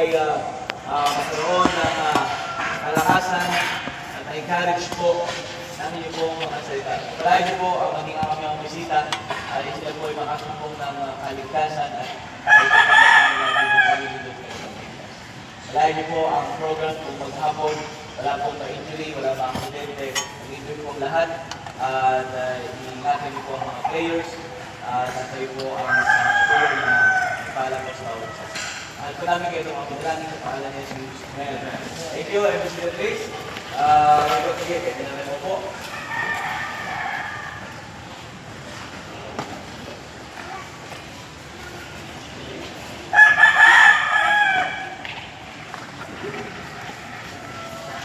ay magkaroon ng kalakasan at encourage po ng inyo pong mga salita. Palagi po ang maging aming bisita ay sila po ay makasumpong ng kaligtasan at palagi po ang program kung maghapon, wala pong na-injury, wala pa aksidente, mag-injury po lahat at iingatan niyo po ang mga players at kayo po ang tulong na paalam po sa bawat isa. At po namin kayo itong mga pinalangin sa pangalan ni Jesus. Amen. Thank you, Mr. Grace. Sige, kailangan mo po.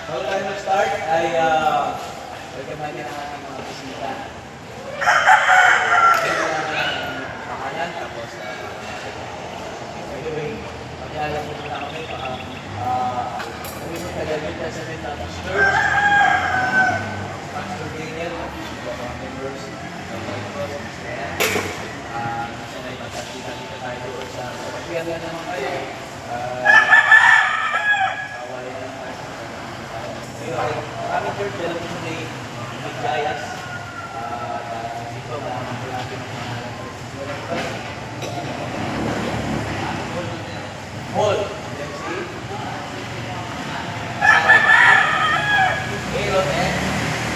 Bago tayo mag-start ay welcome natin ang ating mga bisita. Pangalan, tapos by the way, pag-ialam mo na kami, kami sa Tagalog Testament Baptist Church, Pastor Daniel, mga members ng Bible, sana ay magkakita tayo doon sa pagkakita naman kayo. Kami church, dala po sa may Jayas. Dito, maraming po natin Hall. Let's see. Aaron and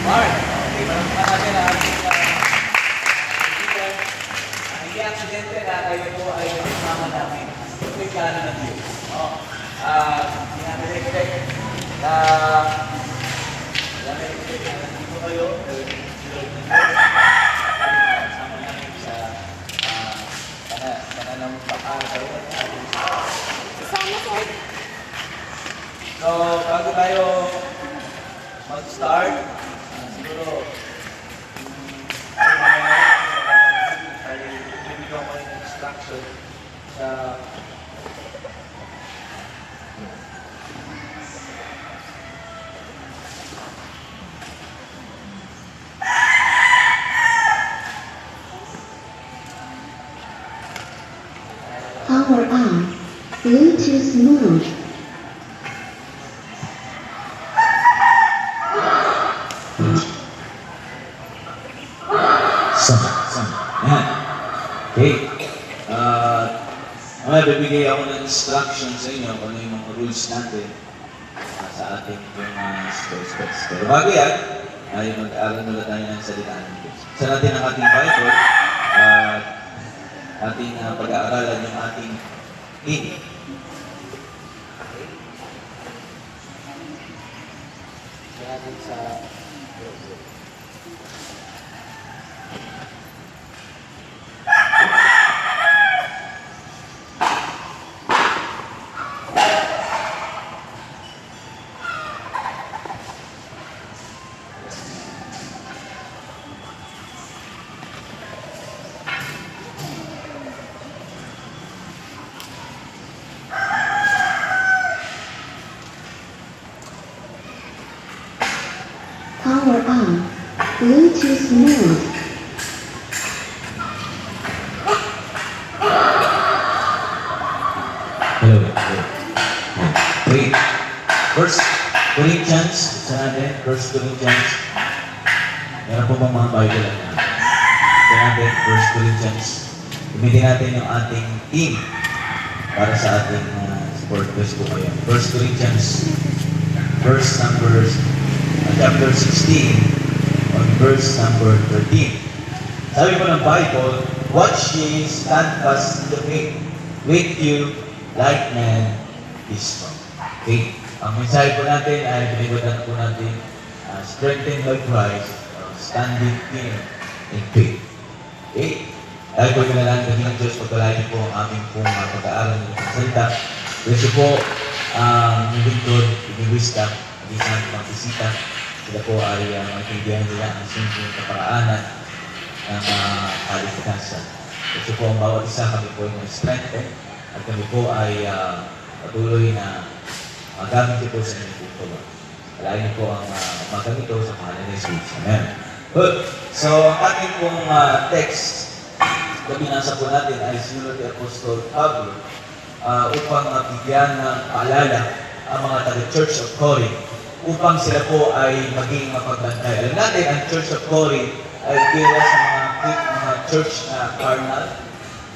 Mark. Okay, maraming pa natin ang ating hindi aksidente na kayo po ay kasama namin. Ito yung plano ng Diyos. Hindi namin expect na dito kayo, kasama namin sa pananampakan. So, bago tayo mag-start, siguro bibigyan ko ng instruction sa Power on. Bluetooth mode. Sama. Yan. Okay. Bibigay ako ng instruction sa inyo kung ano yung mga rules natin sa ating sports. Pero bago yan, ay mag-aaral mula tayo ng salita ng Diyos. Sa natin ang ating Bible, ating pag-aaralan yung ating team. sa Power on. Bluetooth mode. Hello. Okay. First Corinthians, sa natin, First Corinthians. Meron po bang mga Bible na? Sa natin, First Corinthians. Gamitin natin yung ating team para sa ating sport quiz po kayo. First Corinthians, chapter 16, on verse number 13. Sabi po ng Bible, watch ye, stand fast in the faith, with you, like man is strong. Okay? Ang mensahe po natin ay pinigutan po natin, strengthened by Christ, standing firm in faith. Okay? Dahil po pinalangin kami ng Diyos, pagkalagi po ang aming pong pag-aaral ng salita. Kasi po, yung lingkod, yung wisdom, hindi sa aming mga bisita, sila po ay maintindihan nila ang simpleng kaparaanan ng kaligtasan. Kasi po ang bawat isa kami po ay strengthen at kami po ay patuloy na gamit ito sa inyong pagtulong. Alayin niyo po ang magamit ito sa pangalan ni Jesus. Amen. Good. So, ang ating pong text na binasa po natin ay sinulat ni Apostol Pablo upang bigyan ng paalala ang mga taga-Church of Corinth upang sila po ay maging mapagbantay. Alam natin, ang Church of Corinth ay kaya sa mga church na carnal,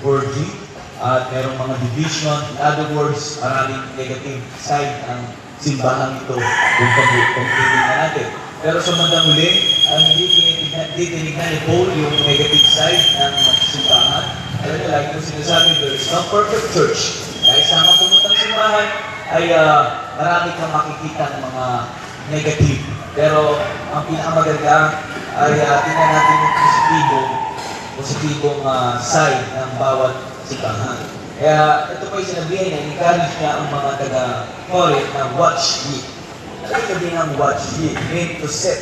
worldly, at merong mga division. In other words, maraming negative side ng simbahan ito kung pag-ibig na natin. Pero sa bandang huli, hindi tinignan ni Paul yung negative side ng simbahan. Alam niyo, like yung sinasabi, there is no perfect church. Dahil sa mga pumuntang simbahan, ay marami kang makikita ng mga negative. Pero ang pinakamaganda ay tingnan natin yung positibong side ng bawat simbahan. Kaya ito po yung sinabihin na encourage niya ang mga taga-Corinth na watch ye. Ano yung sabihin ng watch ye? Mean to set,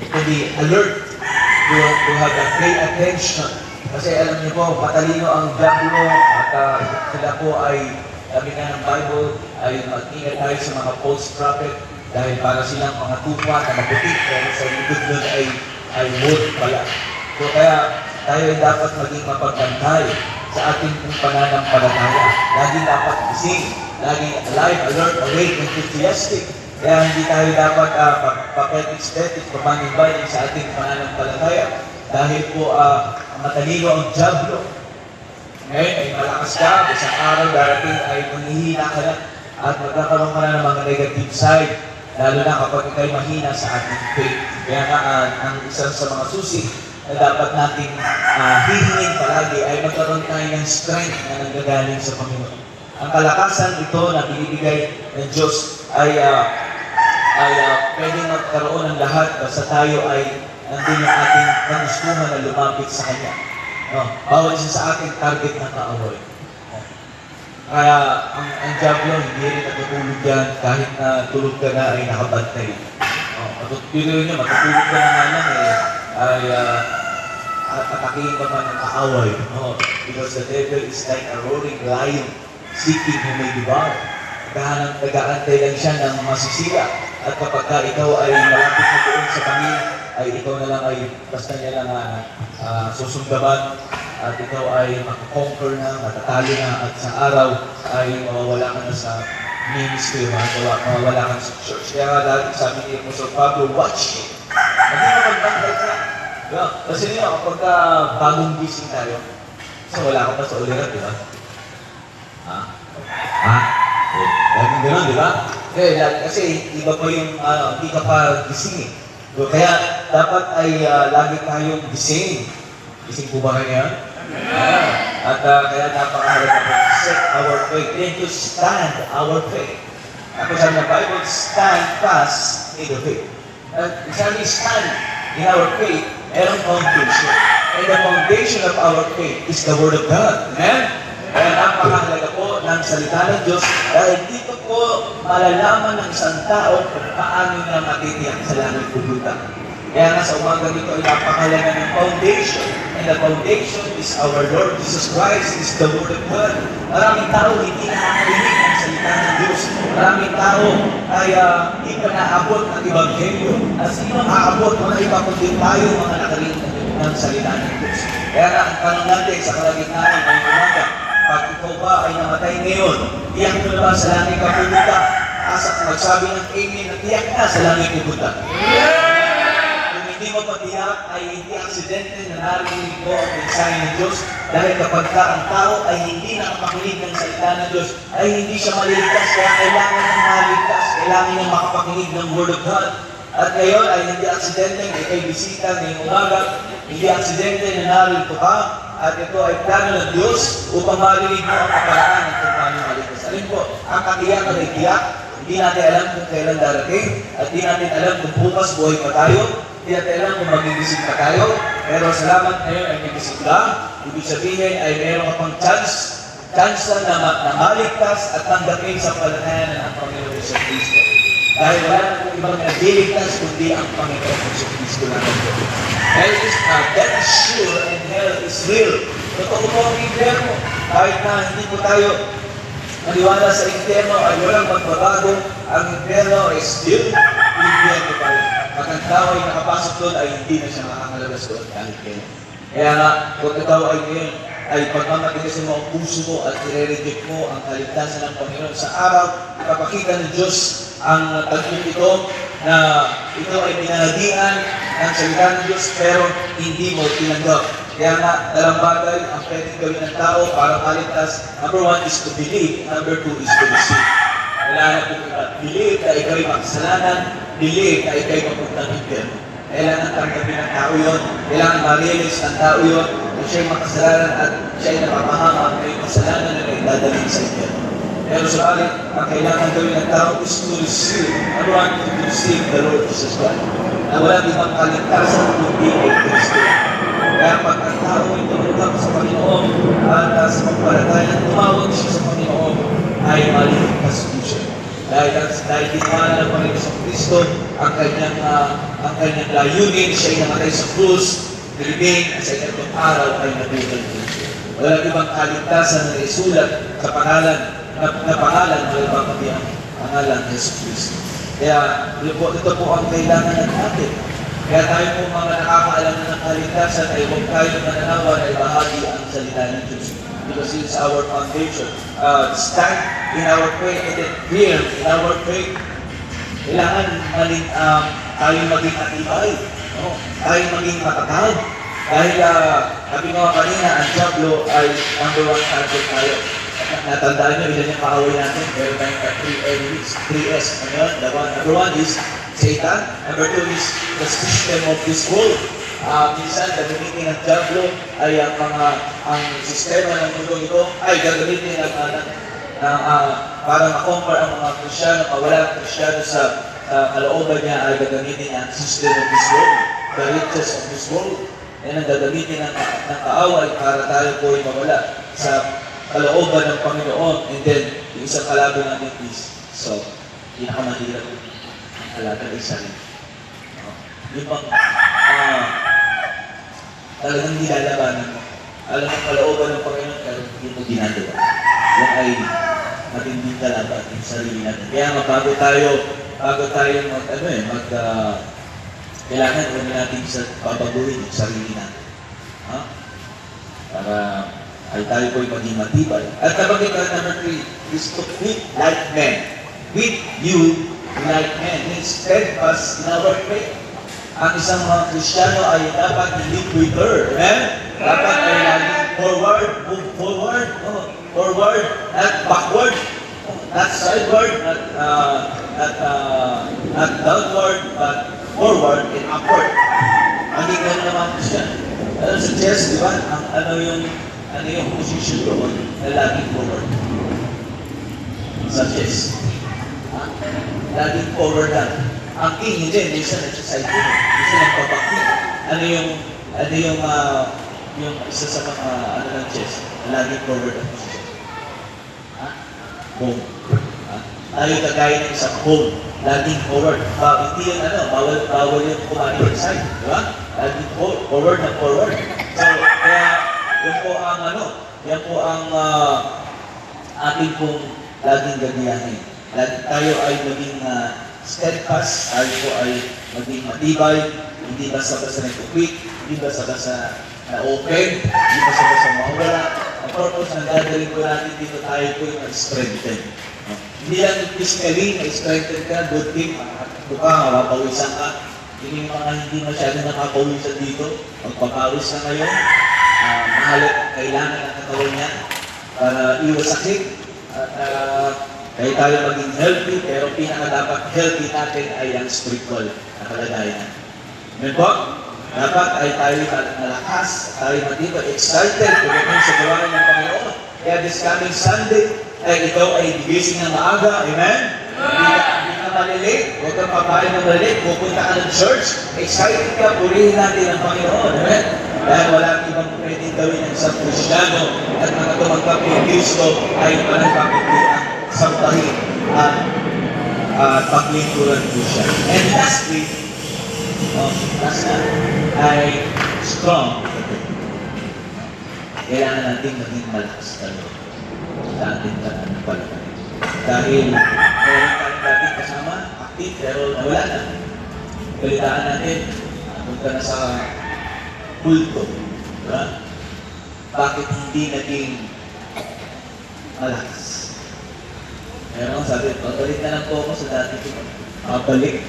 to be alert, to have a pay attention. Kasi alam niyo po, patalino ang diablo at sila po ay, sabi nga ng Bible, ay mag-ingat tayo sa mga false prophet dahil para silang mga tupa na maputik pero sa likod nun ay wood pala. So kaya tayo ay dapat maging mapagbantay sa ating pananampalataya. Laging dapat gising, laging alive, alert, awake, enthusiastic. Kaya hindi tayo dapat papetik-stetik, pamanibay sa ating pananampalataya. Dahil po matalino ang diablo. Ngayon ay malakas ka, isang araw darating ay manghihina ka na at magkakaroon ka na ng mga negative side. Lalo na kapag ikaw'y mahina sa ating faith. Kaya nga ang isa sa mga susi na dapat nating hihingin palagi ay magkaroon tayo ng strength na nanggagaling sa Panginoon. Ang kalakasan ito na binibigay ng Diyos ay pwedeng magkaroon ng lahat basta tayo ay nandun yung ating kagustuhan na lumapit sa Kanya. No, bawal isa sa ating target na kaaway. Kaya ang diablo hindi rin natutulog yan kahit na tulog ka na ay nakabantay. Matutulog niya, matutulog ka na nga lang ay atakihin ka man ng kaaway. Because the devil is like a roaring lion seeking who may devour. Nag-aantay lang siya ng masisira. At kapag ikaw ay malapit na doon sa Panginoon, ay ikaw na lang ay basta niya lang susundaban at ikaw ay makakonquer na, matatalo na at sa araw ay mawawala ka na sa ministry, mawawala ka na sa church. Kaya dati sabi ni Apostol Pablo, watch it. Hindi mo magbantay ka. Kasi nyo, kapag bagong gising tayo, so wala ka pa sa ulirat, di ba? Laging gano'n, di ba? Kasi iba pa yung, hindi ka pa gising eh. Kaya dapat ay lagi tayong gising. Gising po ba kayo? At kaya napakahalaga po to set our faith. Then to stand our faith. Ako sabi ng Bible, stand fast in the faith. At sabi stand in our faith, merong foundation. And the foundation of our faith is the Word of God. Amen? Kaya napakahalaga po ng salita ng Diyos dahil dito po malalaman ng isang tao kung paano niya matitiyak sa langit pupunta. Kaya nga sa umaga dito ay napakahalaga ng foundation. And the foundation is our Lord Jesus Christ, is the Word of God. Maraming tao hindi nakakarinig ng salita ng Diyos. Maraming tao ay hindi pa naabot ng Ebanghelyo. At sino aabot mga iba kundi tayo mga nakarinig ng salita ng Diyos. Kaya nga ang tanong natin sa kalagitnaan ng umaga, pag ikaw ba ay namatay ngayon, tiyak mo na ba sa langit ka pupunta? Asa magsabi ng amen na tiyak na sa langit pupunta. Kung hindi mo patiyak ay hindi aksidente na narinig mo ang mensahe ng Diyos dahil kapag ang tao ay hindi nakapakinig ng salita ng Diyos ay hindi siya maliligtas kaya kailangan ng maligtas, kailangan niyang makapakinig ng Word of God. At ngayon ay hindi aksidente na ikay bisita ngayong umaga, hindi aksidente na narito ka, at ito ay plano ng Diyos upang marinig mo ang kaparaan ng kung paano maligtas. Alin po, ang katiyakan ay tiyak, hindi natin alam kung kailan darating, at hindi natin alam kung bukas buhay pa tayo, hindi natin alam kung magigising pa tayo, pero salamat ngayon ay magigising ka, ibig sabihin ay meron ka pang chance na maligtas at tanggapin sa palatayan ng Panginoon Hesus Kristo. Dahil wala na kung ibang nagliligtas kundi ang Panginoon Hesus Kristo lang ito. That is sure and hell is real. Totoo po ang impyerno. Kahit na hindi po tayo maniwala sa impyerno ay walang magbabago, ang impyerno ay still impyerno pa rin. Pag ang tao ay nakapasok doon ay hindi na siya makakalabas doon kahit kailan. Kaya nga, kung ikaw ay ngayon ay pagmamatigas ng mga puso mo at i-reject mo ang kaligtasan ng Panginoon. Sa araw, ipapakita ng Diyos ang taglong ito na ito ay pinanadian ng salita ng Diyos pero hindi mo tinanggap. Kaya nga, dalang bagay ang pwedeng gawin ng tao para maligtas. Number 1 is to believe, number 2 is to receive. Wala na po iba. Believe na ikaw'y makasalanan, believe na ikaw'y mapuntang impyerno. Kailangan tanggapin ng tao yun. Kailangan ma-realize ng tao yun na siya'y makasalanan at siya'y napapahama ang may kasalanan na naidadalhin sa impyerno. Pero subalit, ang kailangan gawin ng tao is to receive. Number 1, to receive the Lord Jesus Christ. Na walang ibang kaligtasan kundi kay Kristo. Kaya pag ang tao ay tumunggap sa Panginoon at sa pagpalataya, tumawag siya sa Panginoon, ay maligtas po siya. Dahil ginawa ng Panginoon sa Kristo ang kanyang layunin, siya ay namatay sa krus, nilibing, at sa ikatong araw ay nabuhay po siya. Walang ibang kaligtasan na isulat sa pangalan ng ibang ang pangalan ng Yesu Kristo. Kaya ito po ang kailangan natin. Kaya tayo po mga nakakaalam na ng kaligtasan ay huwag tayo mananawa na ibahagi ang salita ng Diyos. Because it's our foundation. Stand in our faith and then clear in our faith. Kailangan tayo maging atibay. No? Tayo maging matatag. Dahil sabi ko kanina, ang Diablo ay number 1 target tayo. Natandaan nyo, ilan yung kaaway natin? Meron tayong 3 enemies, 3S. Ano yun? Number 1 is Satan. Number 2 is the system of this world. Minsan, gagamitin ng Diablo ay ang sistema ng mundo ito ay gagamitin para makombar ang mga Kristyano, mawala ang Kristyano sa kalooban niya ay gagamitin ang system of this world, the riches of this world. Yan ang gagamitin ng kaaway para tayo po ay mawala sa kalooban ng Panginoon. And then, yung isang kalaban natin is, so, pinakamahirap ang kalaban ay sarili. Yung pang, talagang nilalabanan mo. Alam mo, kalooban ng Panginoon, pero hindi mo ginagawa. Yan ay matinding kalaban yung sarili natin. Kaya bago tayo kailangan huwag natin babaguhin yung sarili natin. Para ay tayo po'y maging matibay. At kapag number 3 is to quit like men. Quit you like men. Means steadfast in our faith. Ang isang mga Kristiyano ay dapat hindi quitter. Amen? Dapat ay laging forward, move forward. Forward, not backward. Not sideward, not downward, but forward and upward. Hindi ganun naman Kristiyano. Suggest, di ba? Ano yung position doon na laging forward? Suggest. Laging forward lang. Ang king, hindi siya nagsaside ko. Hindi siya nagpapakti. Ano yung isa sa mga ng chess, laging forward ang position. Home. Tayo kagaya ng isang home, laging forward. Hindi yun bawal yung kumain ng side. Di ba? Laging forward na forward. So, kaya, yan po ang ating pong laging gagayahin. Tayo ay maging steadfast, tayo po ay maging matibay, hindi basta-basta nag-quit, hindi basta-basta na-open, hindi basta-basta mawala. Ang purpose ng gagawin ko natin dito, tayo po yung mag-strengthen. Hindi lang physically, na-strengthen ka, good thing, makakatuto ka, mapapawisan ka. Yung mga hindi masyadong nakapawisan dito, magpapawis na ngayon, mahalit ang kailangan ng katawan niya para iwas sakit at kaya tayo maging healthy, pero pinaka-dapat healthy natin ay ang spiritual na kalagayan. Amen po? Dapat ay tayo malakas, tayo matibay, excited, pagdating sa gawain ng Panginoon. Kaya this coming Sunday, ay ikaw ay gigising ng maaga. Amen? Hindi ka malilate, huwag kang papahin ng malilate, pupunta ka ng church, excited ka, purihin natin ang Panginoon. Amen? Dahil walang ibang pwedeng gawin ng isang Kristiyano at mga tumanggap kay Kristo ay managpapiti samtahin at paglingkuran po siya. And lastly, last na, ay strong. Kailangan natin maging malakas talaga sa ating pananampalataya. Dahil meron tayong dating kasama, active, pero nawala na. Balitaan natin, punta na sa kulto. Diba? bakit hindi naging malakas? Meron sabi, pabalik na lang po ako sa dati ko. Pabalik.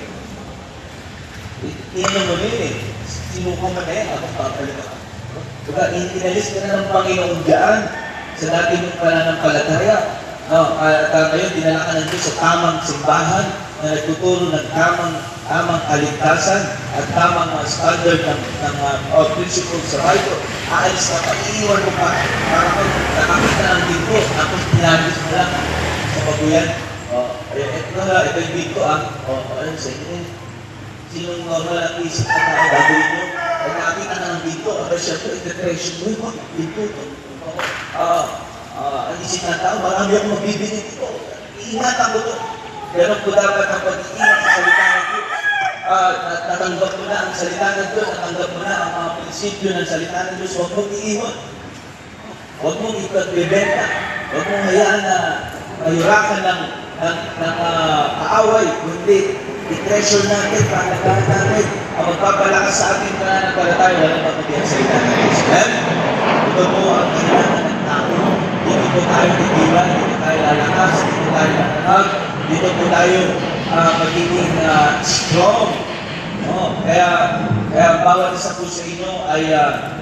Tingnan mo rin eh. Sinuko mo na yan, ako pabalik ako. Diba, inalis ka na ng Panginoong daan sa dati mong pananampalataya. No, at ngayon, dinala ka ng Diyos sa tamang simbahan na nagtuturo ng tamang kaligtasan at tamang standard ng principles sa Bible. Aalis ka pa, iiwan mo pa para kung nakakita ng dito, tapos tinagis mo lang sa babuyan. Ito yung dito ayun sa inyo. Sinong normal ang isip na tao, gagawin nyo? Ay nakakita na ng dito, syempre, depression mo, dito. Ang isip ng tao, marami akong mabibili dito. Iingatan ko to. Pero po dapat ang pag-iingat sa salita ng Diyos. Natanggap mo na ang salita ng Diyos, natanggap mo na ang mga prinsipyo ng salita ng Diyos, huwag mong iiwan. Huwag mong ipagbibenta. Huwag mong hayaan na mayurakan ng kaaway, kundi i-treasure natin, pangalagaan natin, ang magpapalakas sa ating pananampalataya, walang mabuti ang salita ng Diyos. Ito po ang kailangan ng tao. Dito po tayo titiwan, dito tayo lalakas, dito tayo lakanag, dito po tayo magiging strong. No? Kaya bawat isa po sa inyo ay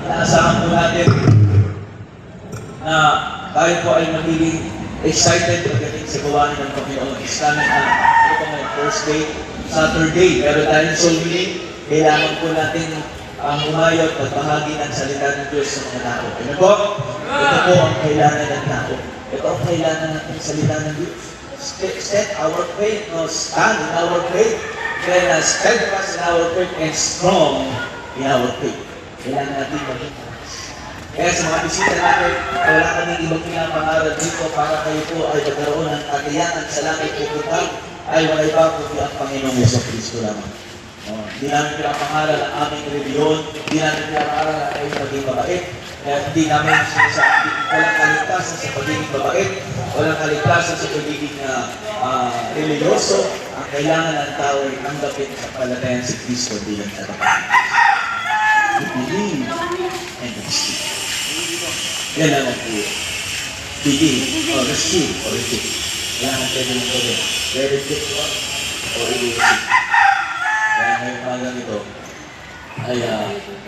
inaasahan po natin na tayo po ay magiging excited pagdating sa gawain ng Panginoon. Islamin ito po ngayon, first day, Saturday. Pero dahil solely, kailangan po natin ang umayot at bahagi ng salita ng Diyos sa mga tao. Ano po? Ito po ang kailangan ng tao. Ito ang kailangan natin salita ng Diyos. Set our faith, stand in our faith, then steadfast in our faith, and strong in our faith. Kailangan natin maging taas. Kaya sa mga bisita natin, wala kaming ibang pinapangaral dito para kayo po ay magkaroon ng katiyakan sa langit pupunta ay wala iba kundi ang Panginoong Yeso Cristo lamang. Hindi namin pinapangaral ang aming reliyon, hindi namin pinapangaral ang aming pagiging mabait, kaya hindi namin sinasabi, walang kaligtasan sa pagiging mabait, walang kaligtasan sa pagiging religyoso. Ang kailangan ng tao ay tanggapin sa palatayan si Cristo bilang tagapagligtas. To believe and receive. Yan naman po. Believe or receive or reject. Kailangan pwede mong gawin. Reject or i-receive. Kaya ngayong magang ito, ay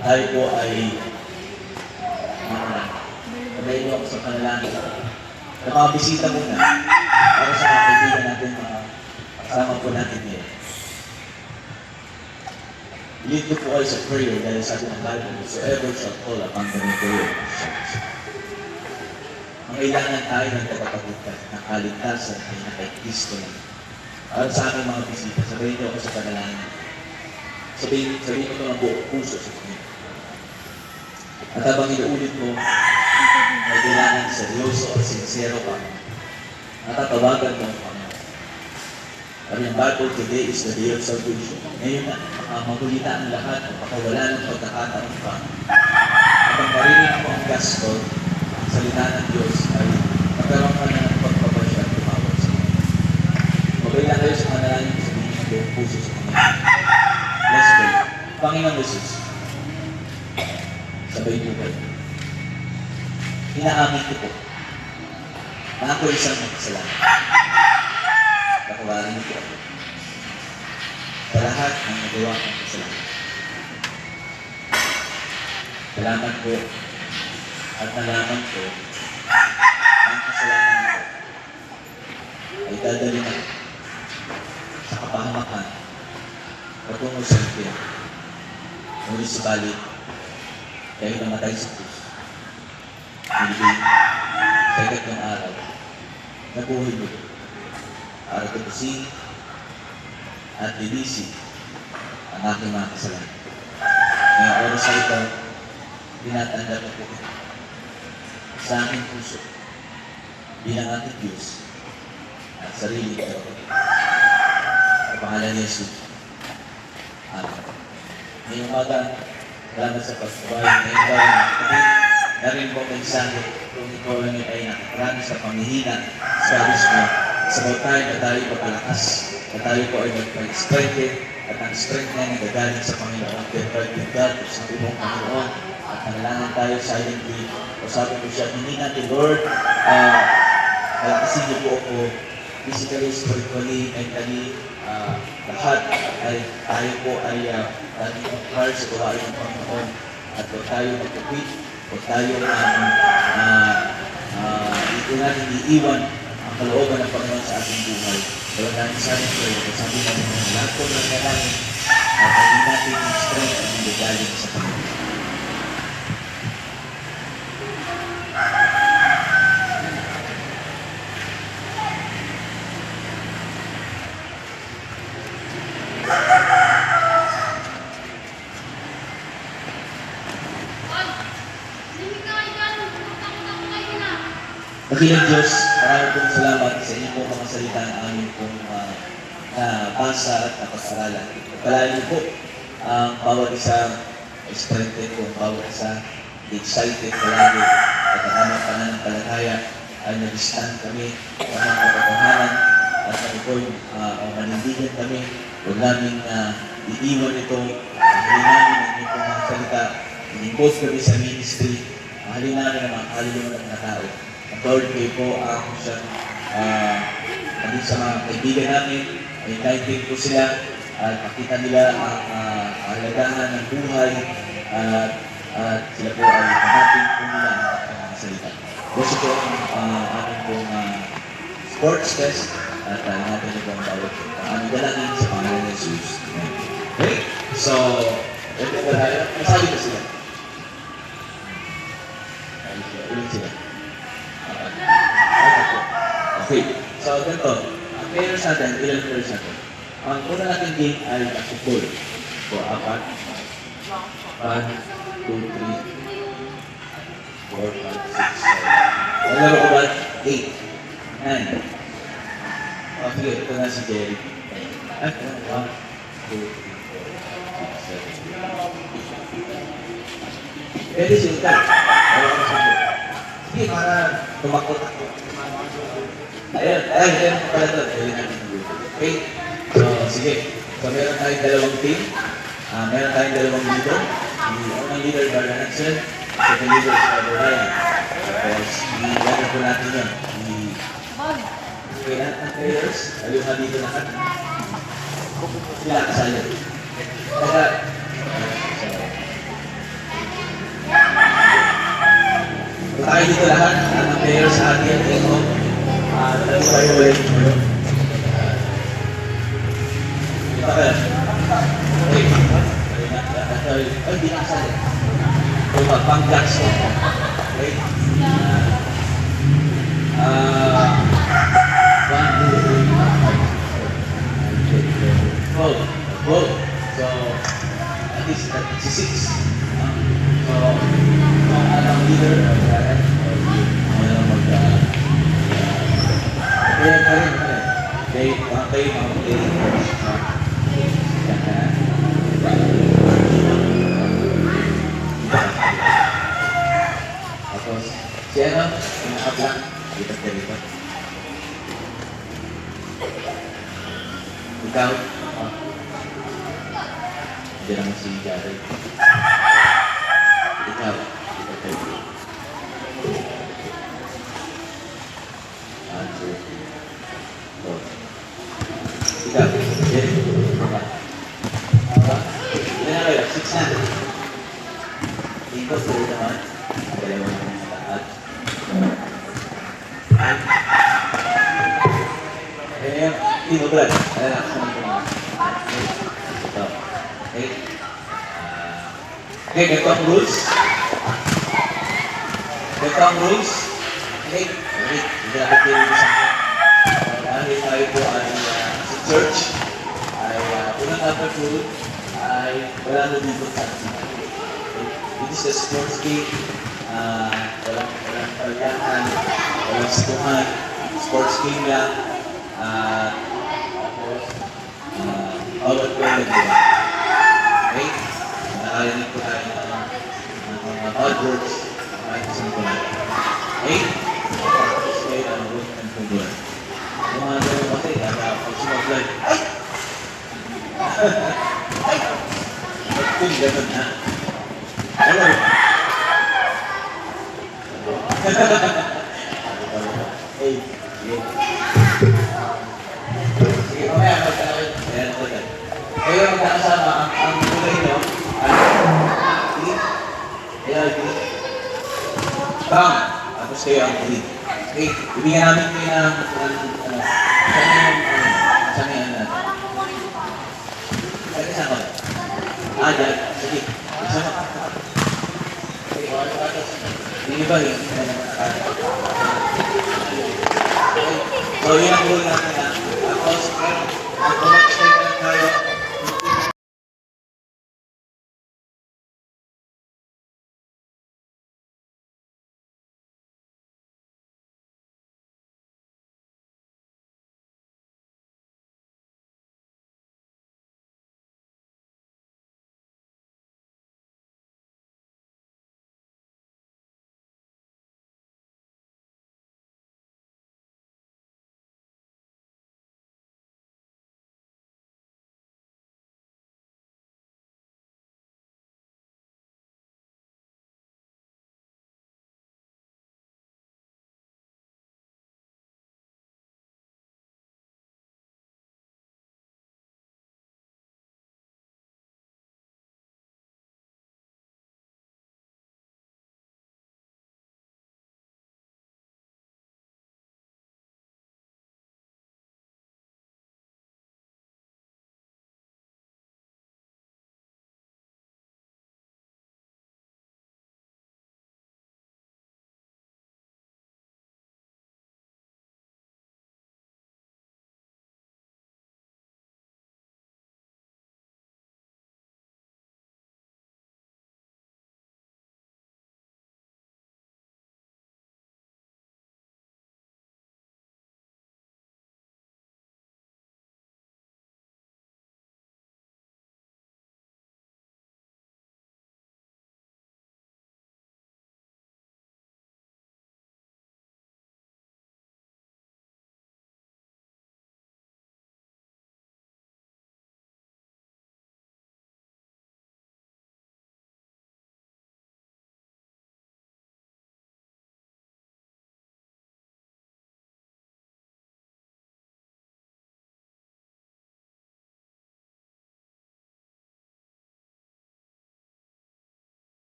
tayo po ay sabayin niyo ako sa panalangin. Sa mga bisita muna, para sa mga kaibigan natin, mga kasama po natin ngayon. Lead ko po kayo sa prayer dahil sabi ng Bible, whosoever shall call upon the name of the Lord shall be saved. Ang kailangan tayo ng tagapagligtas, ng kaligtasan ay na kay Kristo lang. Para sa aking mga bisita, sabayin niyo ako sa panalangin. Sabihin ko ito ng buong puso sa inyo. At habang inuulit mo, ay kailangan seryoso at sincero ka. Natatawagan mo ang Panginoon. Sabi ng Bible, today is the day of salvation. Ngayon na, maghuli na ang lahat, makawala ng pagkakataon pa. Habang marinig mo ang gospel, ang salita ng Diyos ay magkaroon ka na ng pagpapasya at tumawag sa inyo. Mabay na kayo sa manalangin sa inyo ng buong puso sa inyo. Let's pray. Panginoon Jesus, sabay niyo kayo. Inaamin ko po na ako isang magkasalanan. Patawarin niyo po ako sa lahat ng nagawa ng kasalanan. Salamat po at nalaman ko ang kasalanan ko ay dadalhin ako sa kapahamakan patungo sa impyerno. Ngunit subalit, kayo namatay sa krus. Nilibig sa ikatlong araw, nabuhay mo para tubusin at linisin ang aking mga kasalanan. Ngayong oras na ito, tinatanggap ko po sa aking puso bilang aking Diyos at sarili ko. Sa pangalan ni Jesus. Amen. Ngayong umaga, salamat sa pagkabayan na ikaw ay nakatid. Narin po kay Sandy, kung ikaw lang ay nakakarami sa panghihina sa alis mo, sa tayo na tayo pagkalakas, na tayo po ay magpa-strengthen, at ang strength na nagagaling sa Panginoon, kaya pag-God sa ibang Panginoon, at nanalangin tayo silently. Usapin ko siya, hindi natin, Lord, malakasin niyo po ako physically, spiritually, mentally, lahat ay tayo po ay laging mag-cry sa gawain ng Panginoon at huwag tayo mag-quit, huwag tayo hindi natin iiwan ang kalooban ng Panginoon sa ating buhay. Kaya natin sa ating prayer, sabi natin ng lahat po ng kailangan at hindi natin yung strength at yung galing sa Panginoon. Dakilang Diyos, maraming pong salamat sa inyong pong mga salita na aming pong nabasa at napag-aralan. Pagpalaan niyo po ang bawat isang strengthen po, ang bawat isa excited palagi at ang aming pananampalataya ay nag-stand kami sa mga katotohanan at kami po manindigan kami. Huwag namin iiwan ito, mahalin namin ang inyong pong mga salita, in-impose kami sa ministry, mahalin namin ang mga kaluluwa ng mga tao. Lord, kayo po ang siyang sa mga kaibigan namin, i-guide po sila at makita nila ang kahalagahan ng buhay at sila po ay hanapin po nila ang mga salita. Gusto po ang aming pong sports test at natin ito ang bawat aming dalangin sa Panginoon ng Jesus. Okay? So, ito po tayo. Masabi ko sila. Ulit sila. Okay, so ganito, ang players natin, ilang players natin? Ang una natin game ay basketball. So, 4, 1, 2, 3, 4, 5, 6, 7. Ang laro ko ba? 8, 9. O, sige, ito na si Jerry. 1, 2, 3, 4, 5, 6, 7. Pwede si Utay. Sige, para tumakot ako. Ayun po pala doon. Okay? So, sige. So, meron tayong dalawang team. Meron tayong dalawang leader. Ang unang leader, Barla Hansen. Second leader, si Brother Ryan. Tapos, i-lagay po natin yun. Okay, lahat ng players. Ayun dito lahat. Sila kasali. Kaya, tayo dito lahat. Ang players sa atin. Ito. Tayo tayo ulit. Okay. Ay, di nakasali. Ito, pang-gas ko. Okay. 1, 2, 3, 4, 5, 6, 7, 8, 12. So, at least, si 6. So, ang leader, kaya pa rin. Kayo mga players. Tapos, si ano, pinakap lang. Lipat ka dito. Ikaw, hindi naman si Jared. Ikaw, lipat ka dito. Ikaw, Jared. Ilan na kayo? 6 na. Ikaw, sorry naman. Dalawa naman sa lahat. Kaya yung tinublan. Alam na, ako naman. Ito. Okay. Okay, ganito ang rules. Ganito ang rules. Okay. Wait, hindi natin pinili sa akin. Dahil tayo po ay sa church, ay unang dapat rule ay wala na dito sa atin. It is a sports game. Walang palayahan, walang situhan. Sports game lang. Tapos, bawat player nila. Okay? Nakarinig po tayo ng mga bad words. Kahit isang kulay. Okay? Tapos kayo ang root and kulay. Yung mga gano'n kasi, pag sumag-vlog, ay! Ay! Ba't kung gano'n ha? Ano? Hey, sige. Sige, mamaya magkakaroon. Ayan, ito. Kayo magkakasama, ang kulay nyo, green. Ayan, green. Bang! Tapos kayo ang green. Okay, ibigyan namin kayo ng, saan yung natin? Saan ko? Dyan. Sige. Isa mo. Okay, hindi ba yun? Okay. So, yun ang rule natin na. Tapos, ang kumak-stay na tayo.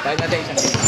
Tayo natin isang game.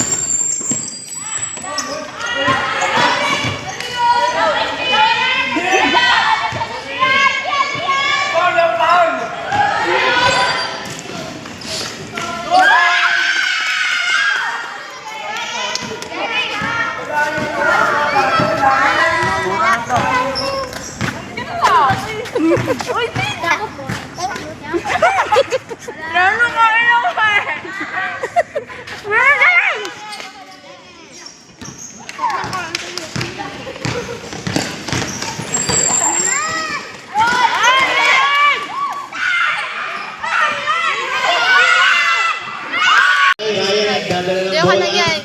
Ryan nagdadala ng Diyo ka bola. na yan.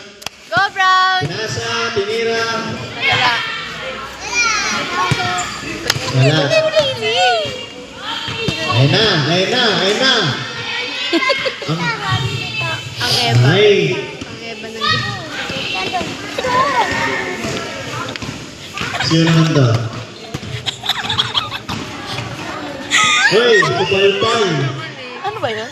Go, Brown! Pinasa, tinira. Wala. Wala. Really? Ayun na, ayun na, ayun na. Ang Eva. Ay, Ang Eva ng sino naman to? Hoy, kupal-pal. Ano ba yun?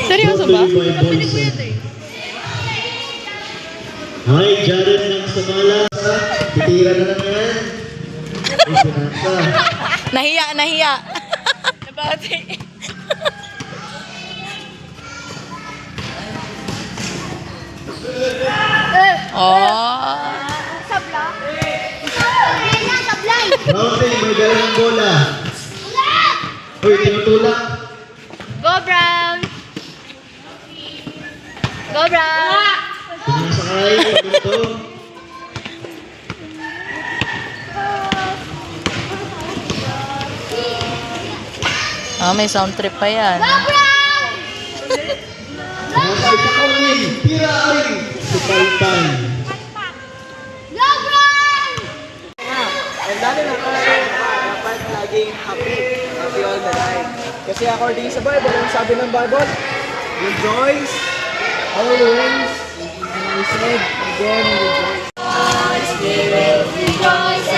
Seryoso ba? Ay, Jared ng Samalas. Titira na lang yan. Ay, pinasa. Nahiya. Nabati. Oh. Mountain, may dala ng bola. Hoy, tinutulak. Go, Brown! Go, Brown! Pinasakay, dito. Ah, may sound trip pa yan. Pinasakay pa kawin. Tira ay. Kupal-pal. And lalo na tayo dapat laging happy all the time. Kasi according sa Bible, ang sabi ng Bible, rejoice always. And I said, again, rejoice.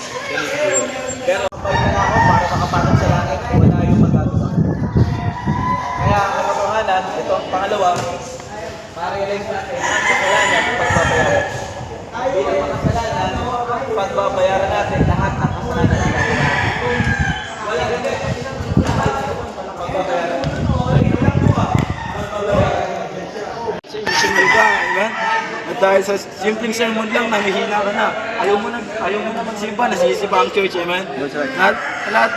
Pero kapag na ako para makapakat sa langit, wala yung magagawa. Kaya ang katotohanan, ito ang pangalawa, ma-realize natin ang kasalanan pagbabayaran. Bilang mga kasalanan, pagbabayaran natin lahat ng kasalanan na ginagawa. Wala ganun. Pagbabayaran. Simple ka, diba? At dahil sa simpleng sermon lang, namihina ka na. Ayaw mo na magsimba, nasisipa ang church, amen? Lahat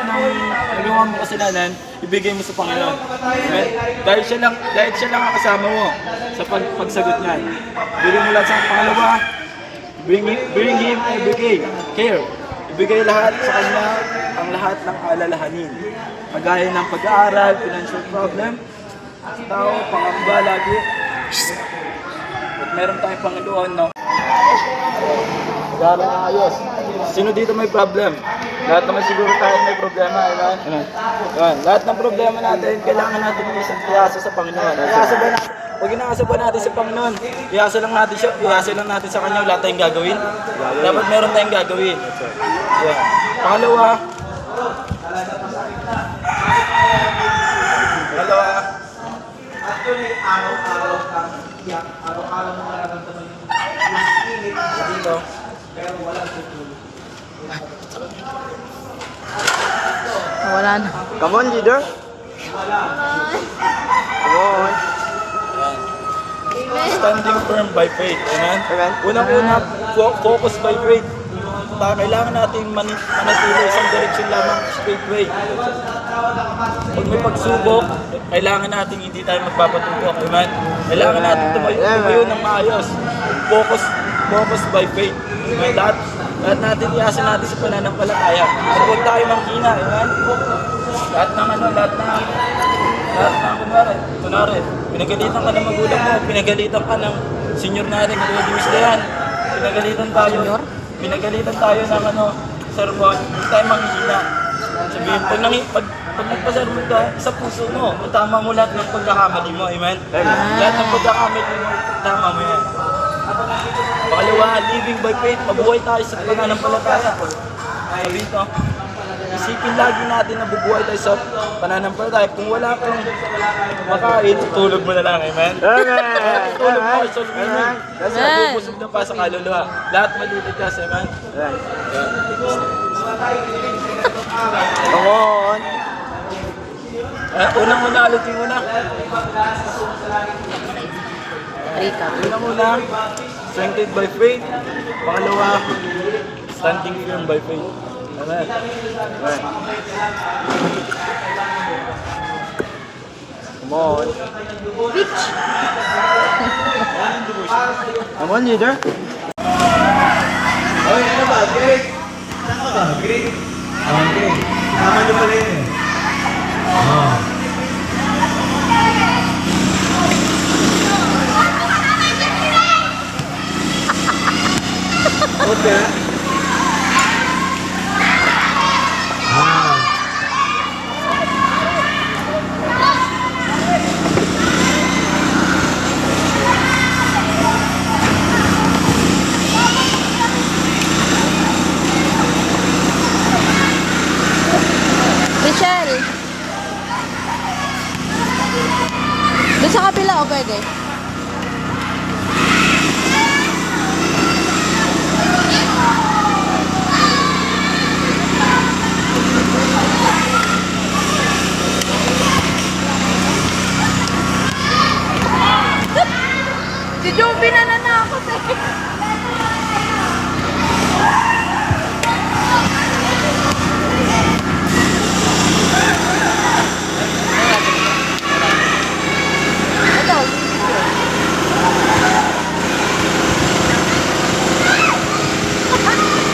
ng nagawa mo kasalanan, ibigay mo sa Panginoon. Amen? Dahil siya lang ang kasama mo sa pagsagot niyan. Bigay mo lahat sa pangalawa, bring Him every care. Ibigay lahat sa Kanya ang lahat ng alalahanin. Kagaya ng pag-aaral, financial problem, tao, pangamba lagi. At meron tayong Panginoon, no? Mag-aaral na ayos. Sino dito may problem? Lahat naman siguro tayo may problema, amen? Yan. Lahat ng problema natin, kailangan natin ng isang piyasa sa Panginoon. Piyasa ba natin? pag inaasa pa natin sa Panginoon, iasa lang natin siya, iasa lang natin sa Kanya, wala tayong gagawin. Dapat meron tayong gagawin. Yeah. Pangalawa, Actually, araw-araw kang iyak, araw-araw mo nararamdaman yung init sa dito, pero walang tutulog. Wala na. come on, leader. Come on. Standing firm by faith. Amen? Unang-una, focus by faith. Kailangan natin manatili isang direksyon lamang, straight way. Pag may pagsubok, kailangan natin hindi tayo magpapatubok. Amen? Kailangan natin tumayo ng maayos. Focus by faith. Amen? Lahat natin iasa natin sa pananampalataya. So, huwag tayo manghina. Amen? Lahat ng kunwari, pinagalitan ka ng magulang mo, pinagalitan ka ng senior natin, pinagalitan tayo ng sermon, hindi tayo manghihina. Sabihin, pag nagpa-sermon ka, sa puso mo, tama mo lahat ng pagkakamali mo, amen? Lahat ng pagkakamali mo, tama mo yan. Pangalawa, living by faith, mabuhay tayo sa pananampalataya. Sabihin to, isipin lagi natin na bubuhay tayo sa pananampalataya. Kung wala kang makain, tulog mo na lang, amen? Tulog mo sa lumimig. Kasi bubusog na pa sa kaluluwa. Lahat maliligtas, amen? Come on! Unang-una, ulitin mo na. Unang-una, strengthened by faith. Pangalawa, standing firm by faith. Amen. Amen. Come on. Come on, leader. Okay, ano ba? Grade? Ano ba? Grade? Okay. Tama nyo pala yun eh. Okay. Michelle! Doon sa kabila o pwede? Si Joby na nanakot eh.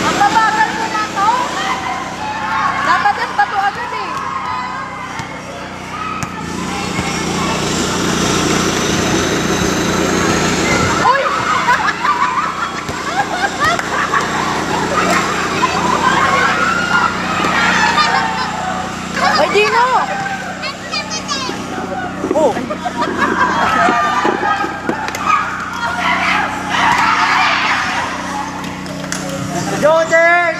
Ang babagal mo na to. Dapat yung bato agad eh. Uy! Ay, Dino! Oh! Jordan!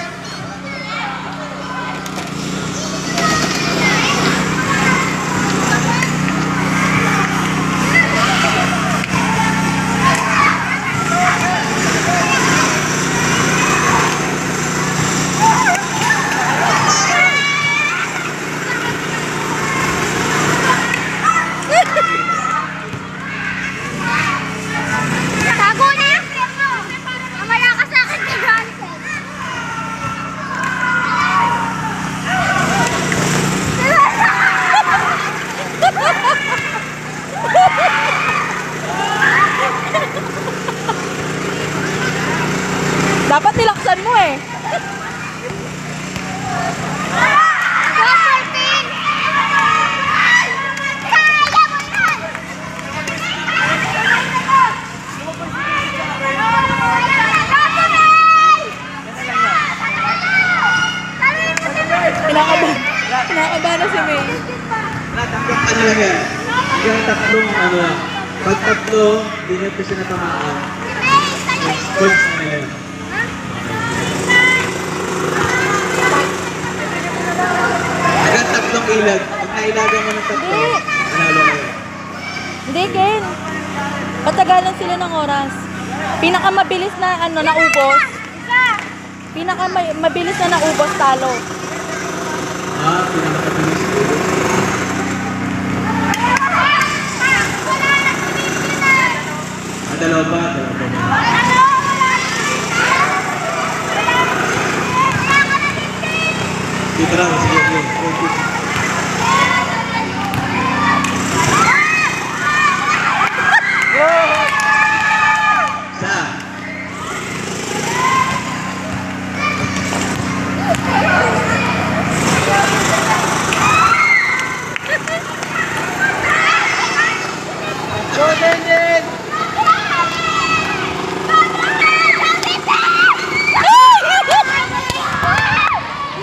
Tago na! Mamaya ka sa akin kay Johnson. Dapat nilaksan mo eh. Go, Martin! Kaya mo yan! Kinakabahan na si May. Tatlong ano lang yan. Yung tatlong Pag tatlo, hindi nyo pa siya natamaan. Points na nila yun. Agad tatlong ilag. Pag nailagan mo ng tatlo, panalo kayo. Hindi, Ken. Patagalan sila ng oras. Pinakamabilis na naubos. Pinakamabilis na naubos, talo. Pinakakabilis ko. Dalawa ba? Dito lang, sige, sige. Isa. Go, Denden!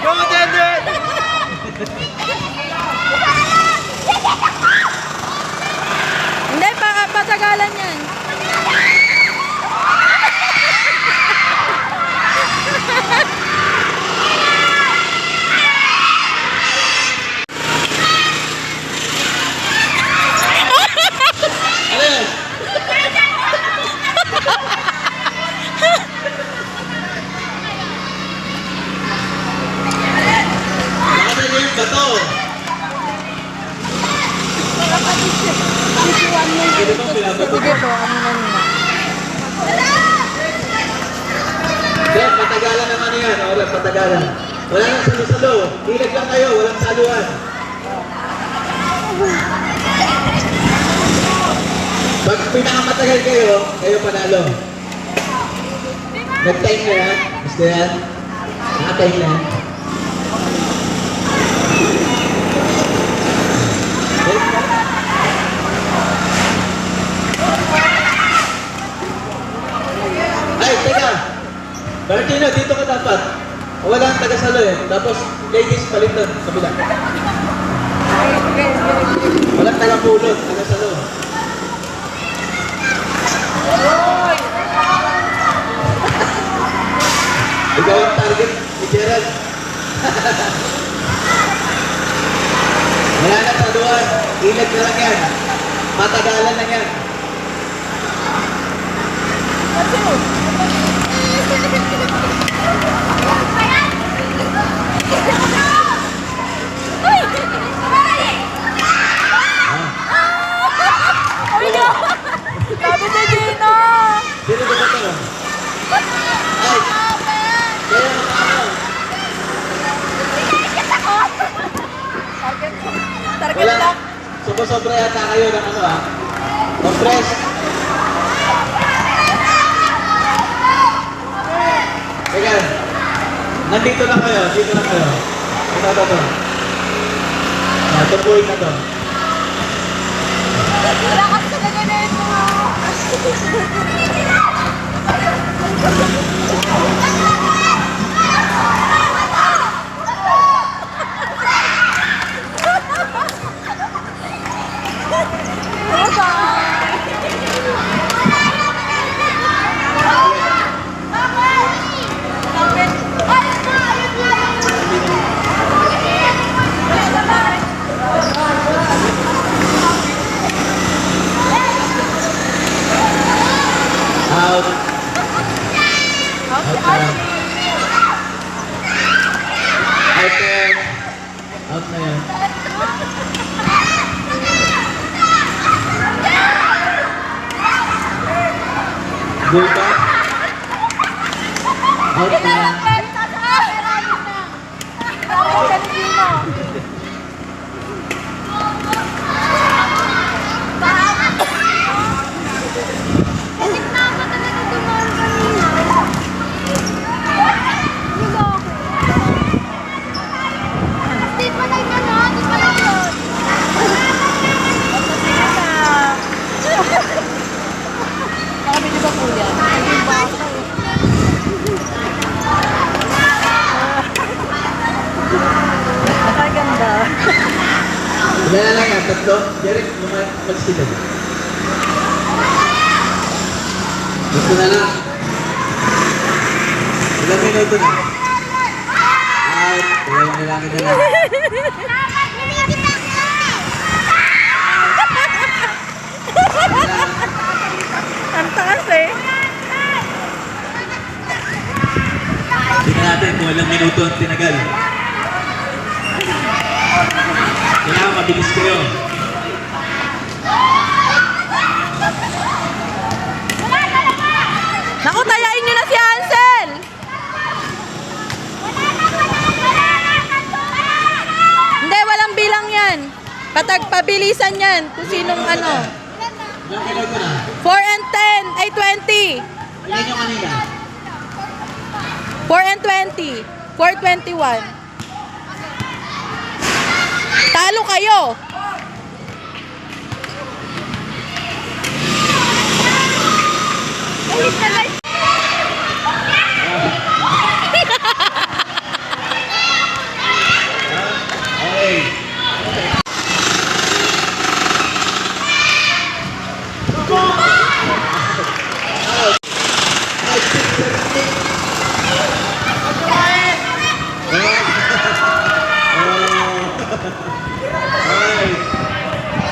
Go, Denden! Hindi, patagalan yan. Baka na yung bato. Hindi ba pinabato? Sige po, ano na nila. Then, patagalan naman yan. Oras, patagalan. Wala nang salo-salo. Ilag lang kayo, walang saluhan. Pag pinakamatagal kayo, kayo panalo. Nag-time na yan. Gusto yan? Naka-time na yan. Ay, teka! Martino, dito ka dapat. Wala ang taga-salo eh. Tapos, ladies, palit doon. Kabila. Walang taga-pulot. Taga-salo. Ikaw ang target ni Gerald. Wala na saluhan. Ilag na lang yan. Matagalan lang yan. Ay, no! Sabi ni Gina! Sino ba ito? Ay! Kaya makakaw. Target Wala. lang. Sobra-sobra yata kayo ng ano ah. Compress. Teka. Nandito na kayo. Dito na kayo. Ito. Ito point na to. Wala kasi sa ganyan mo. Out. Out na. Out na yan. Out na yan. Goal ba? Out na yan. Nakabili ba po yan? Ang ganda. Wala na lang yan. Tatlo. Derek, mag-sila. Gusto na lang. Ilang minuto na? Out. Dalawang lalaki na lang. Ang taas eh. Tingnan natin kung ilang minuto ang tinagal. Kailangan mabilis kayo. Naku, tayain nyo na si Hansel! Hindi, walang bilang yan. Pabilisan yan kung sinong ano. Ilang minuto na? 4 and 10, ay 20. Ilan yung kanina? 4 and 20. 4:21. Talo kayo. Okay. Alright.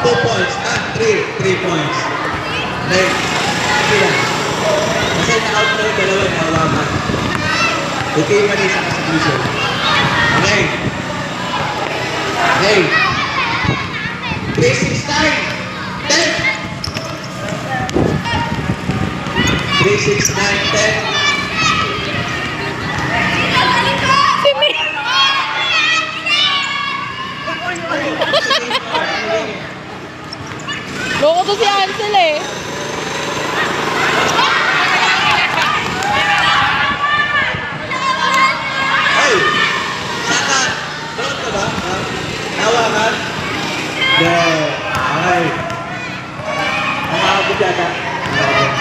2 points. 3 points. Okay. Sige lang. Kasi na-out na yung dalawa na hawakan. Okay, mali sa substitution. Okay. Okay. 3, 6, 9, 10. 3, 6, 9, 10. Loko to si Hansel eh. Hey! Saka! Doon ka ba? Nawakan? Hindi. Okay. Nakakabot yata. Nakakabot.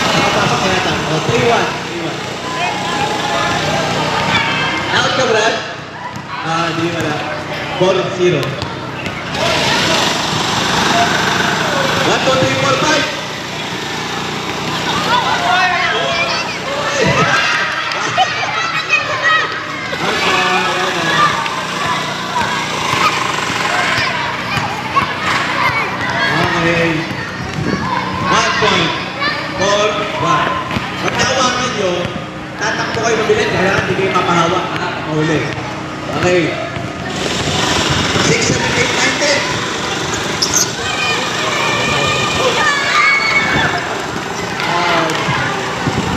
Nakapasok ka yata. 3-1. Out ka, Brad? Hindi wala. Ball 0. 1, 2, 3, 4, 5. Okay. 1 point. 4-1. Pag nahawakan nyo, tatakbo kayo mabilis. Kaya hindi kayo mapahawak. Mahuli. Okay. 6, 7, 8, 9, 10.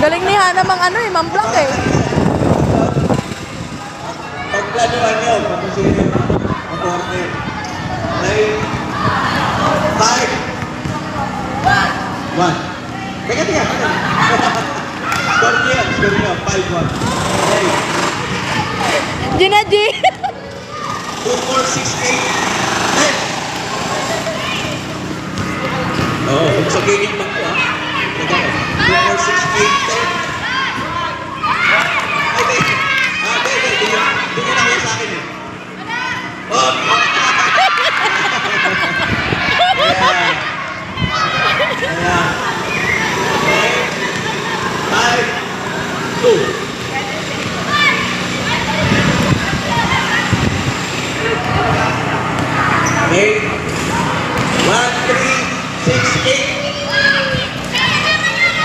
Galing ni Hana mang ano eh, mamblak eh. Pagplanuhan nyo, kung sino yung mabuhay. Okay. 5. 1. Teka. Score niya. 5-1. Okay. Gina G. 2, 4, 6, 8, 10. Oo, hugsagin yung bangko ha. Teka ko. 2, 4, 6, 8, 10. Ay, hindi. Hindi nyo nakuha sa akin eh. Oh! Ayan. Okay. 5, 2. Okay. 1, 3, 6, 8.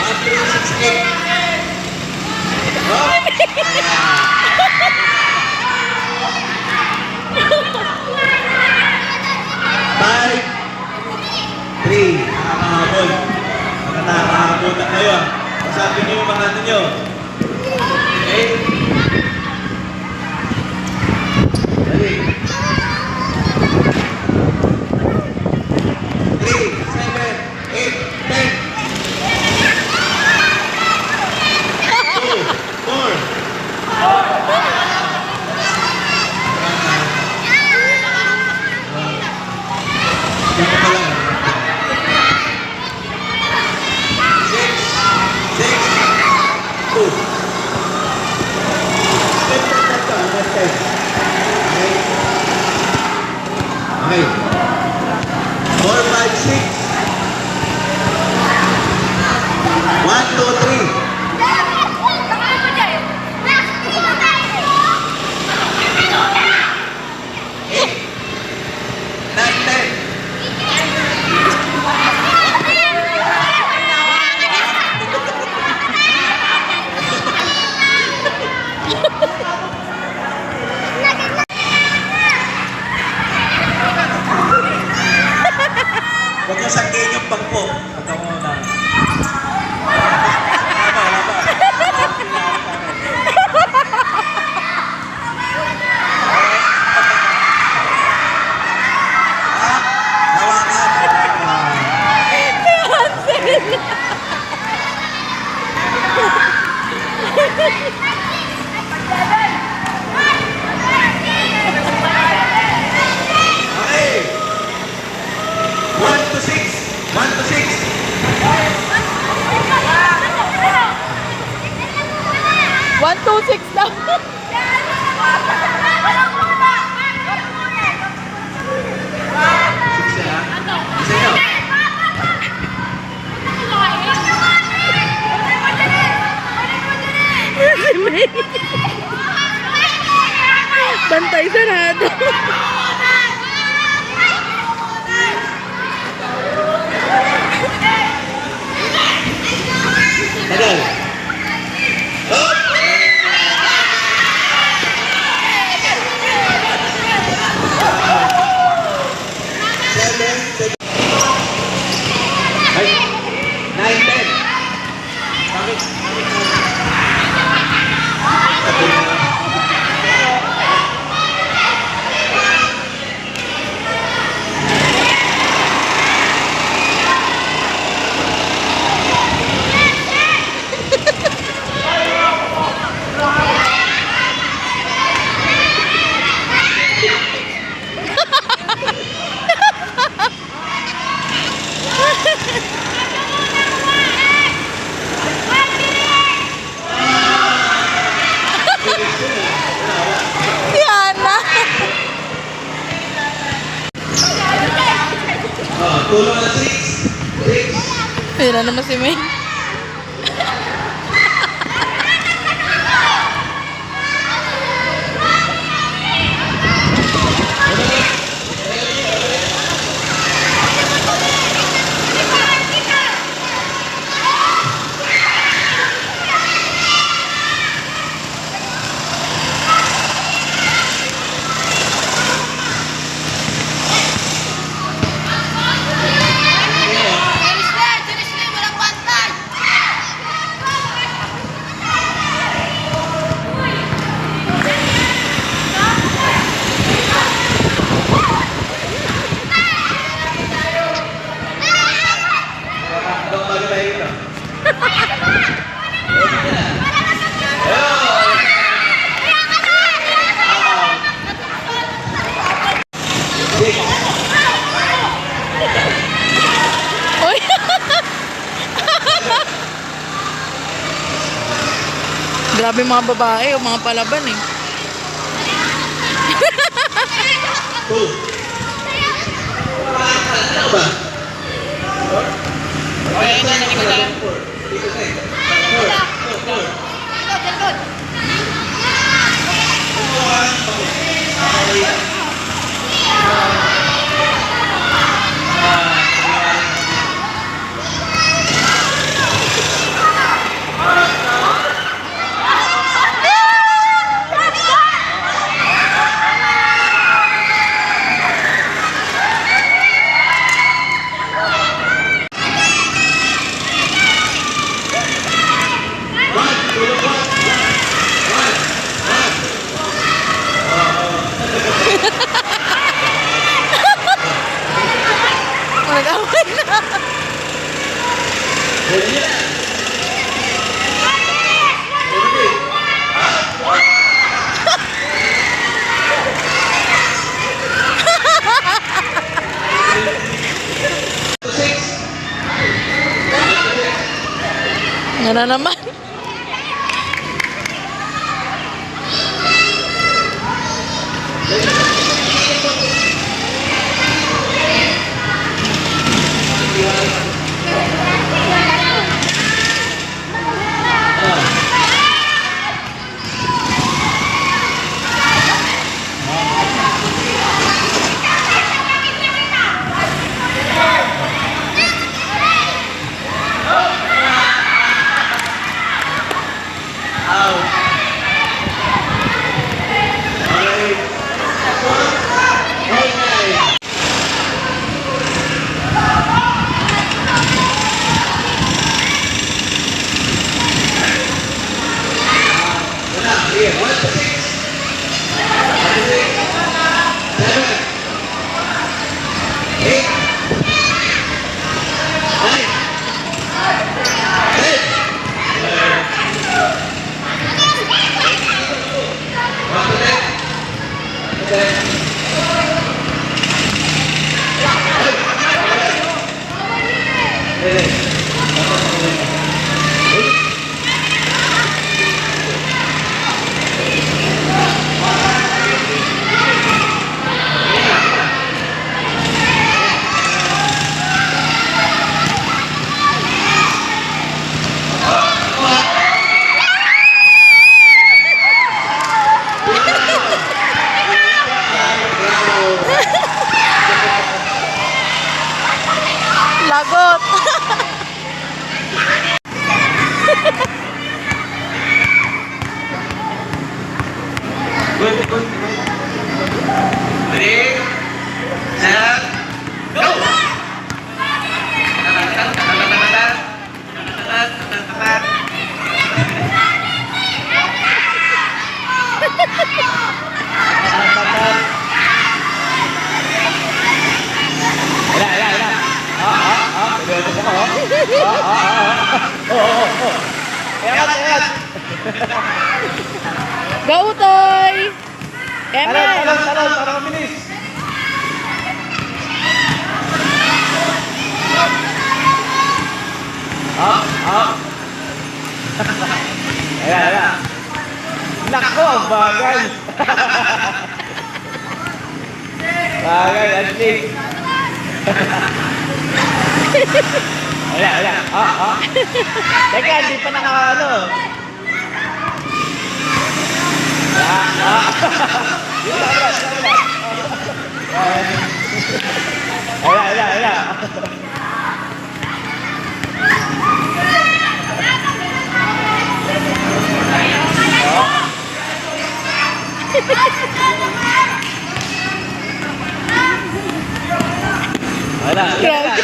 1, 3, 6, 8. Oh. 5, 3. Nakakahabol. Nakakahabol na kayo. Sabi niyo yung mga ano nyo. Okay. Dali. 3, 7, 8, 10. 2, 4. Yan pa lang. 6, 2. Okay. 5, 6. 1, 2, 3. 9, 10. Huwag yung sanggain yung pagpo. Pagka mo na. Wala pa. Okay. 1 to 6. 1 to 6. 1, 2, 6 daw. Si May. Bantay sarado. Tagal. Ay, 9, 10. Bakit? Si Ana. Tulong na 6. 6. Pira naman si May. Uy. Grabe mga babae o mga palaban eh. 2. Ano ba? Okay, na nakikita. 4. Nag-away na. Nga na naman. Lagot. Good, good. Ready? Set. Go! Go, Toy! Emel! Talon, para mabilis. Up. Ayan. Nako, ang bagal. Bagal, Ashley. Wala. Teka, hindi pa nakakano. Wala. Wala.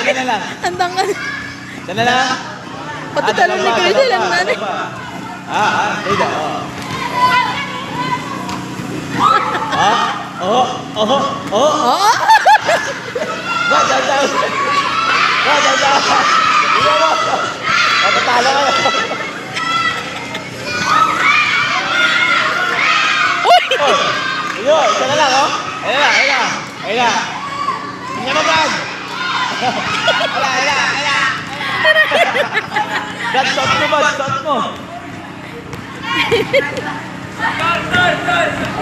Yan na lang. Andangan. Yan na lang. Pati talon ni Kuya Dil, ang nanay. Ida. Oh! Down. Iya mo. Matatalo kayo. Iyo, isa na lang, oh. Ayun na. Hindi mo, Brad. Wala. Brad, stop mo.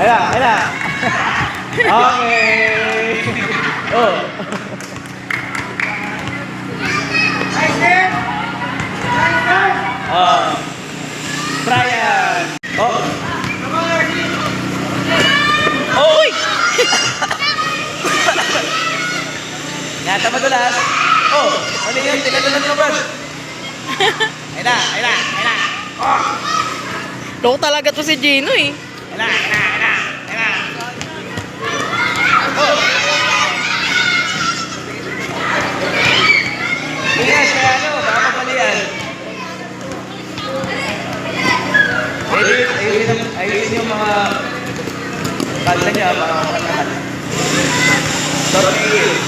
Ayun na. Okay. Oh. Brian. Uy! Nyata madulas. Ano yun? Tinatalan mo ba? Ayun na. Loko talaga to si Gino eh. Ayun na. Yes, kaya baka mapalian. Ayun yung mga kanta niya, mga kantahan. Sorry.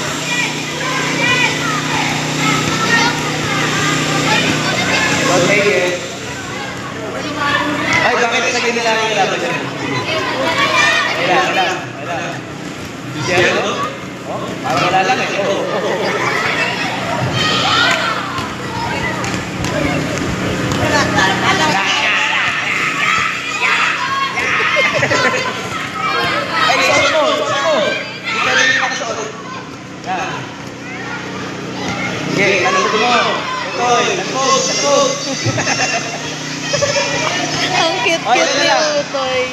Ay, bakit naging nilalaki yung laban dyan? Ayun. Siya, no? Parang wala lang eh. Ay, suot mo. Hindi ka rin nakasuot. Yan. Sige, talutin mo. Utoy, talutin. Ang cute-cute ni Utoy.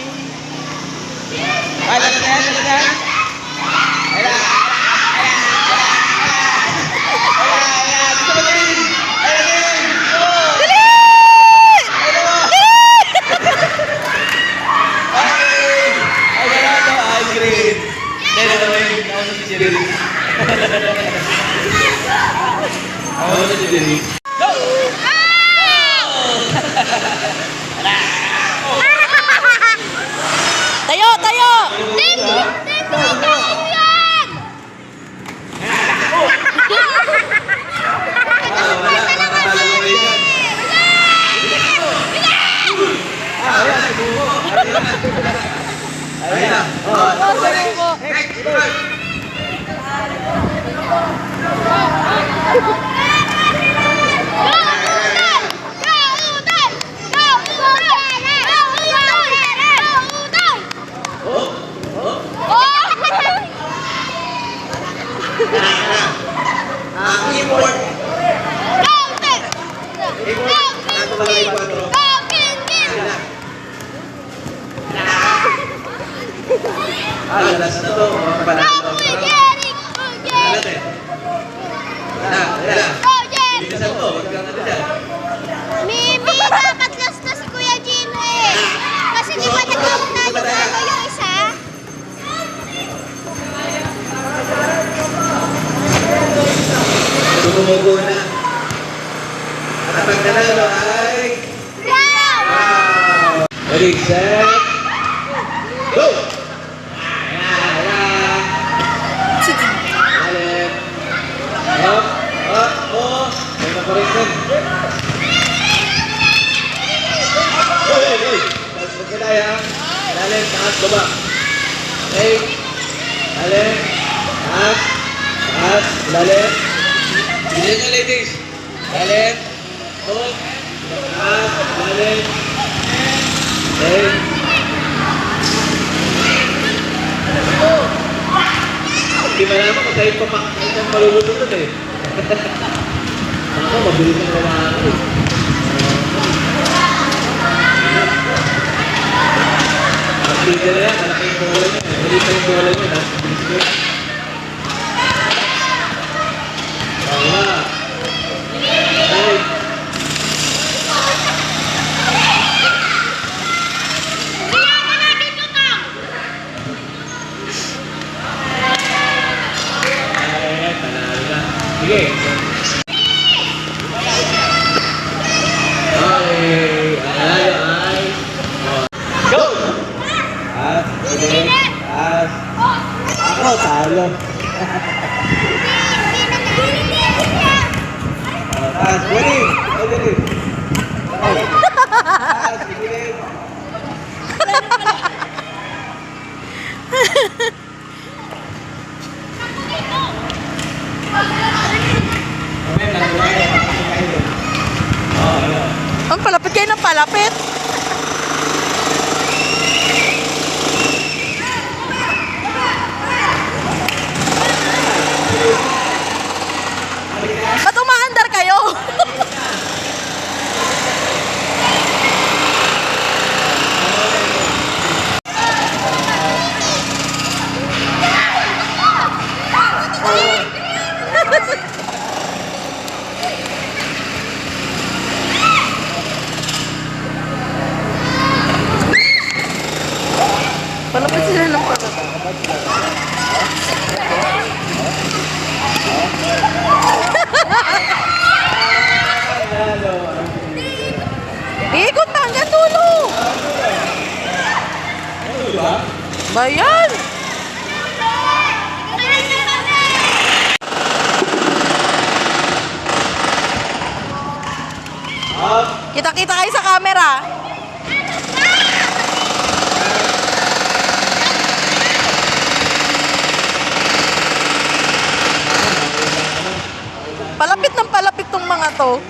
Ay, talutin yan. Ayun. Gusto mo din. Ayun. Dali! Ay, ganito. Ay, great. Nauna si Jerry. Go! Tayo! Go! Ang import. Go, Tim! Import. Ano ba yung 4? Go, King, King! Lalas na to. Go, Jerry! Go, Jerry! Go, Jerry! Bilisan mo. Huwag kang ano dyan. Maybe dapat last na si Kuya Gino eh. Kasi di ba nagkakatago yung isa? Tumugo na. At ang pagkanalo ay... Go! Ready, set, go! Ayan. Lalim. Up, up, oh. May na pa rin din. Hey. Tapos magkadaya. Lalim, taas, baba. Okay. Lalim. Taas. Taas. Lalim. Bilisan nyo, ladies. Lalim. Hold. Taas. Lalim. Okay. Hindi malaman kung tayo papakain ng malulunod eh. Ako, mabilis ang lalaki eh. Mag-tigil na yan, malaki yung bola niya. Mabilis na yung bola niya, nasa bilis ko. Tama. Okay. Ay, panalo na. Sige. Okay, panalo ay... Go! At, sige. At, ako, talo. Taas, winning! Winning! Taas, winning! Ang palapit kayo ng palapit. Ba't umaandar kayo? Palapit sila ng palapit. Ikot na hanggang dulo. Bayan. Kita-kita kayo sa camera. Palapit ng palapit tong mga to.